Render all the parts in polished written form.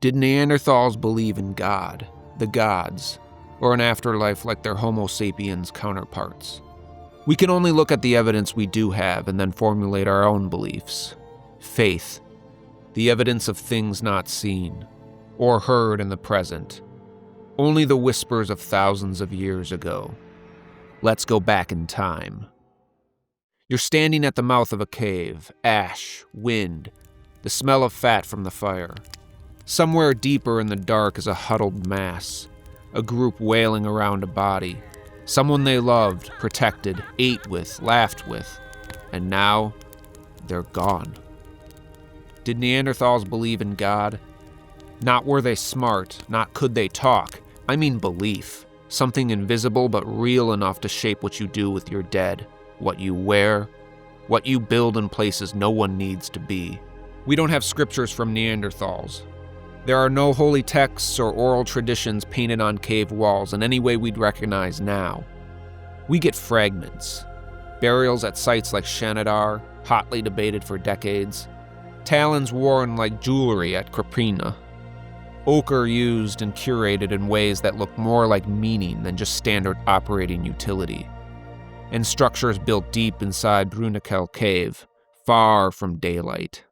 Did Neanderthals believe in God, the gods, or an afterlife like their Homo sapiens counterparts? We can only look at the evidence we do have and then formulate our own beliefs. Faith, the evidence of things not seen or heard in the present, only the whispers of thousands of years ago. Let's go back in time. You're standing at the mouth of a cave, ash, wind, the smell of fat from the fire. Somewhere deeper in the dark is a huddled mass, a group wailing around a body, someone they loved, protected, ate with, laughed with, and now they're gone. Did Neanderthals believe in God? Not were they smart, not could they talk. I mean belief, something invisible but real enough to shape what you do with your dead, what you wear, what you build in places no one needs to be. We don't have scriptures from Neanderthals. There are no holy texts or oral traditions painted on cave walls in any way we'd recognize now. We get fragments. Burials at sites like Shanidar, hotly debated for decades. Talons worn like jewelry at Krapina. Ochre used and curated in ways that look more like meaning than just standard operating utility. And structures built deep inside Bruniquel Cave, far from daylight.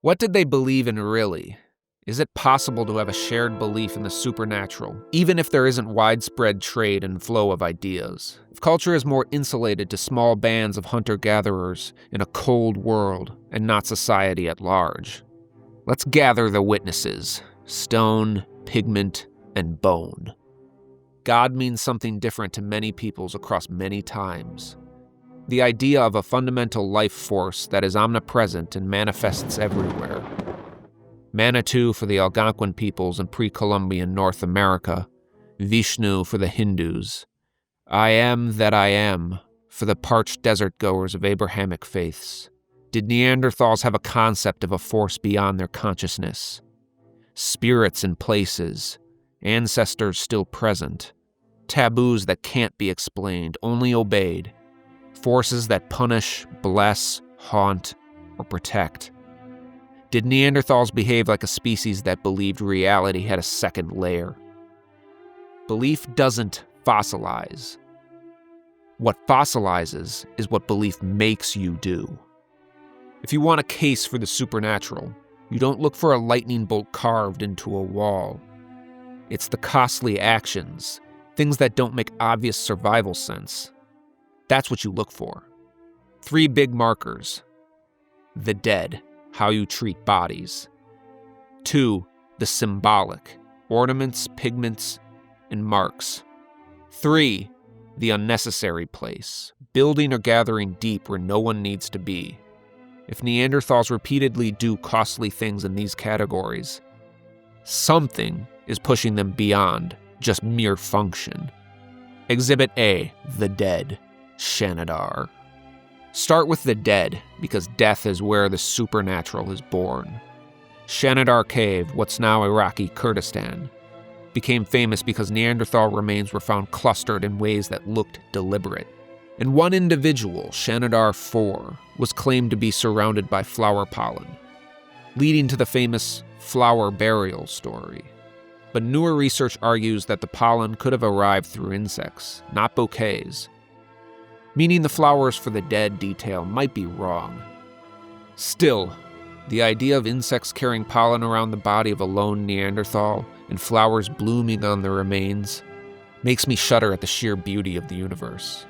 What did they believe in really? Is it possible to have a shared belief in the supernatural, even if there isn't widespread trade and flow of ideas? If culture is more insulated to small bands of hunter-gatherers in a cold world and not society at large? Let's gather the witnesses: stone, pigment, and bone. God means something different to many peoples across many times. The idea of a fundamental life force that is omnipresent and manifests everywhere. Manitou for the Algonquin peoples in pre-Columbian North America, Vishnu for the Hindus, I am that I am for the parched desert goers of Abrahamic faiths. Did Neanderthals have a concept of a force beyond their consciousness? Spirits in places, ancestors still present, taboos that can't be explained, only obeyed, forces that punish, bless, haunt, or protect. Did Neanderthals behave like a species that believed reality had a second layer? Belief doesn't fossilize. What fossilizes is what belief makes you do. If you want a case for the supernatural, you don't look for a lightning bolt carved into a wall. It's the costly actions, things that don't make obvious survival sense. That's what you look for. 3 big markers. The dead, how you treat bodies. 2, the symbolic, ornaments, pigments, and marks. 3, the unnecessary place, building or gathering deep where no one needs to be. If Neanderthals repeatedly do costly things in these categories, something is pushing them beyond just mere function. Exhibit A, the dead, Shanidar. Start with the dead, because death is where the supernatural is born. Shanidar Cave, what's now Iraqi Kurdistan, became famous because Neanderthal remains were found clustered in ways that looked deliberate. And one individual, Shanidar 4, was claimed to be surrounded by flower pollen, leading to the famous flower burial story. But newer research argues that the pollen could have arrived through insects, not bouquets, meaning the flowers for the dead detail might be wrong. Still, the idea of insects carrying pollen around the body of a lone Neanderthal and flowers blooming on the remains makes me shudder at the sheer beauty of the universe.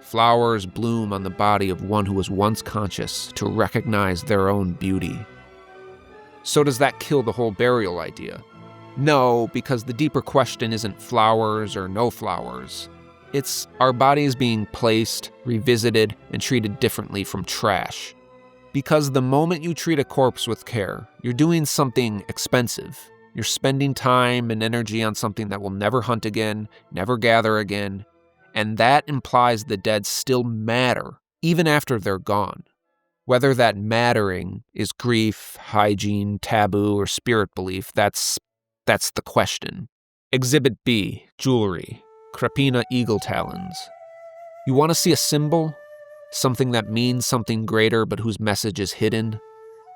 Flowers bloom on the body of one who was once conscious to recognize their own beauty. So does that kill the whole burial idea? No, because the deeper question isn't flowers or no flowers. It's our bodies being placed, revisited, and treated differently from trash. Because the moment you treat a corpse with care, you're doing something expensive. You're spending time and energy on something that will never hunt again, never gather again, and that implies the dead still matter, even after they're gone. Whether that mattering is grief, hygiene, taboo, or spirit belief, that's the question. Exhibit B, jewelry. Krapina eagle talons. You want to see a symbol? Something that means something greater but whose message is hidden?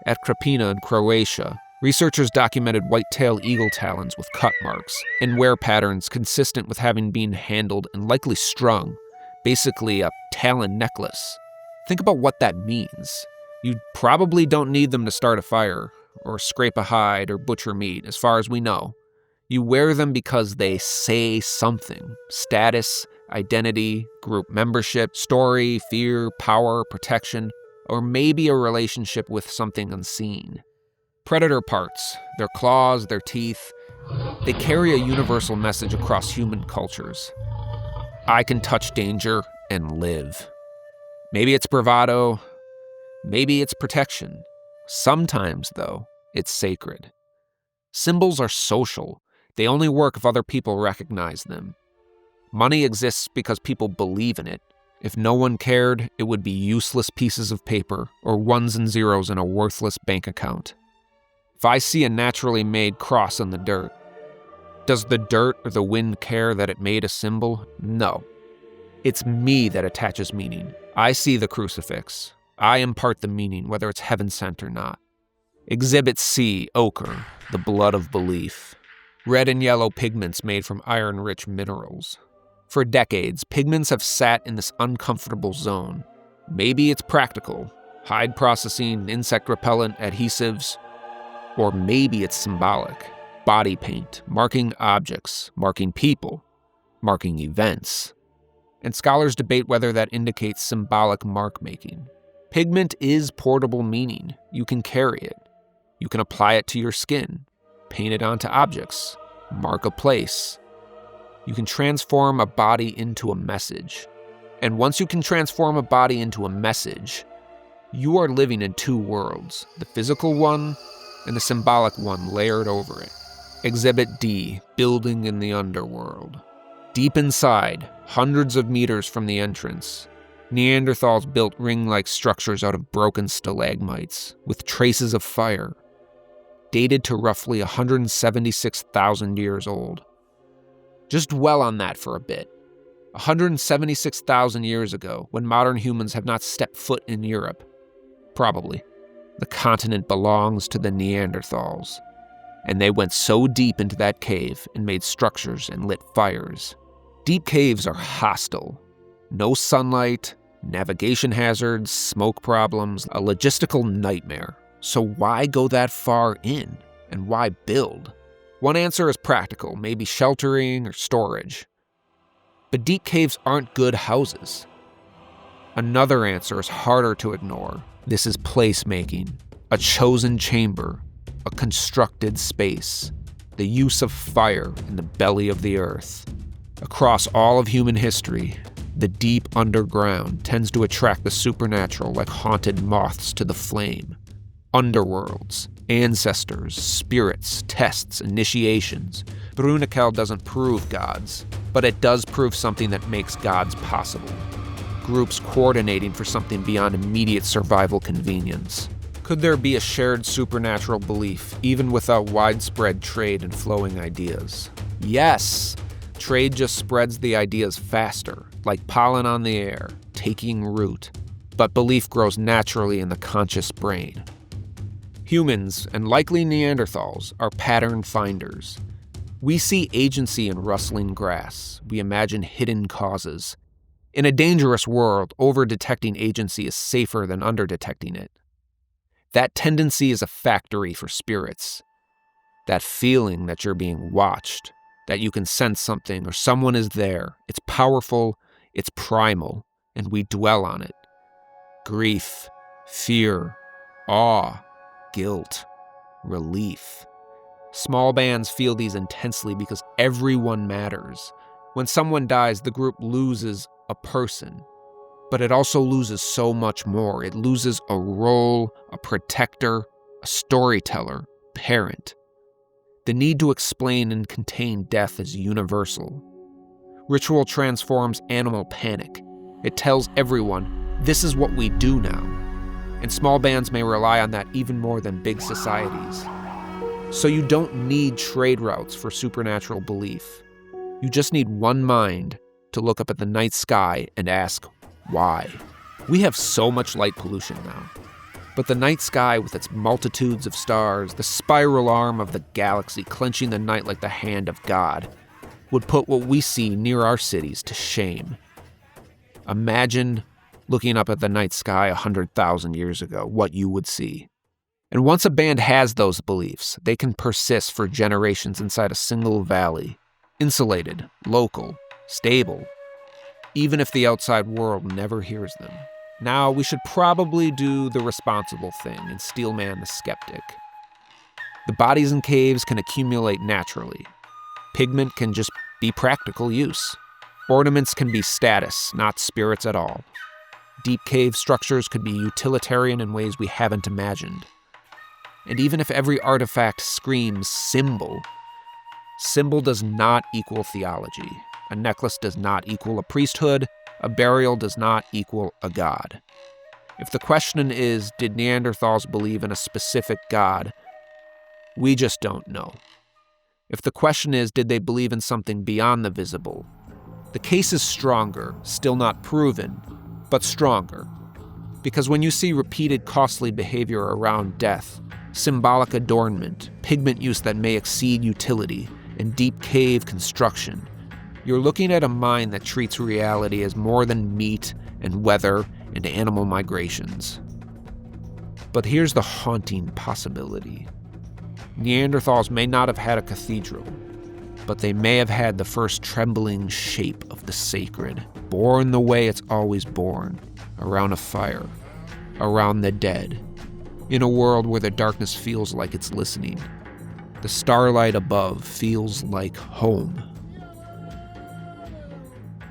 At Krapina in Croatia, Researchers documented white-tailed eagle talons with cut marks and wear patterns consistent with having been handled and likely strung, basically a talon necklace. Think about what that means. You probably don't need them to start a fire, or scrape a hide, or butcher meat, as far as we know. You wear them because they say something. Status, identity, group membership, story, fear, power, protection, or maybe a relationship with something unseen. Predator parts, their claws, their teeth, they carry a universal message across human cultures. I can touch danger and live. Maybe it's bravado, maybe it's protection. Sometimes, though, it's sacred. Symbols are social. They only work if other people recognize them. Money exists because people believe in it. If no one cared, it would be useless pieces of paper or ones and zeros in a worthless bank account. If I see a naturally made cross in the dirt, does the dirt or the wind care that it made a symbol? No. It's me that attaches meaning. I see the crucifix. I impart the meaning, whether it's heaven-sent or not. Exhibit C, ochre, the blood of belief. Red and yellow pigments made from iron-rich minerals. For decades, pigments have sat in this uncomfortable zone. Maybe it's practical, hide processing, insect repellent, adhesives, or maybe it's symbolic, body paint, marking objects, marking people, marking events. And scholars debate whether that indicates symbolic mark-making. Pigment is portable meaning. You can carry it. You can apply it to your skin, paint it onto objects, mark a place. You can transform a body into a message. And once you can transform a body into a message, you are living in two worlds, the physical one and the symbolic one layered over it. Exhibit D, building in the Underworld. Deep inside, hundreds of meters from the entrance, Neanderthals built ring-like structures out of broken stalagmites, with traces of fire, dated to roughly 176,000 years old. Just dwell on that for a bit. 176,000 years ago, when modern humans have not stepped foot in Europe. Probably. The continent belongs to the Neanderthals. And they went so deep into that cave and made structures and lit fires. Deep caves are hostile. No sunlight, navigation hazards, smoke problems, a logistical nightmare. So why go that far in? And why build? One answer is practical, maybe sheltering or storage. But deep caves aren't good houses. Another answer is harder to ignore. This is placemaking, a chosen chamber, a constructed space, the use of fire in the belly of the earth. Across all of human history, the deep underground tends to attract the supernatural like haunted moths to the flame. Underworlds, ancestors, spirits, tests, initiations. Bruniquel doesn't prove gods, but it does prove something that makes gods possible. Groups coordinating for something beyond immediate survival convenience. Could there be a shared supernatural belief, even without widespread trade and flowing ideas? Yes! Trade just spreads the ideas faster, like pollen on the air, taking root. But belief grows naturally in the conscious brain. Humans, and likely Neanderthals, are pattern finders. We see agency in rustling grass. We imagine hidden causes. In a dangerous world, over-detecting agency is safer than under-detecting it. That tendency is a factory for spirits. That feeling that you're being watched, that you can sense something or someone is there. It's powerful, it's primal, and we dwell on it. Grief, fear, awe, guilt, relief. Small bands feel these intensely because everyone matters. When someone dies, the group loses a person. But it also loses so much more. It loses a role, a protector, a storyteller, parent. The need to explain and contain death is universal. Ritual transforms animal panic. It tells everyone, this is what we do now. And small bands may rely on that even more than big societies. So you don't need trade routes for supernatural belief. You just need one mind to look up at the night sky and ask, why? We have so much light pollution now. But the night sky with its multitudes of stars, the spiral arm of the galaxy clenching the night like the hand of God, would put what we see near our cities to shame. Imagine looking up at the night sky 100,000 years ago, what you would see. And once a band has those beliefs, they can persist for generations inside a single valley, insulated, local, stable, even if the outside world never hears them. Now, we should probably do the responsible thing and steelman the skeptic. The bodies in caves can accumulate naturally. Pigment can just be practical use. Ornaments can be status, not spirits at all. Deep cave structures could be utilitarian in ways we haven't imagined. And even if every artifact screams symbol, symbol does not equal theology. A necklace does not equal a priesthood. A burial does not equal a god. If the question is, did Neanderthals believe in a specific god, we just don't know. If the question is, did they believe in something beyond the visible, the case is stronger, still not proven, but stronger. Because when you see repeated costly behavior around death, symbolic adornment, pigment use that may exceed utility, and deep cave construction, you're looking at a mind that treats reality as more than meat and weather and animal migrations. But here's the haunting possibility. Neanderthals may not have had a cathedral, but they may have had the first trembling shape of the sacred, born the way it's always born, around a fire, around the dead, in a world where the darkness feels like it's listening. The starlight above feels like home.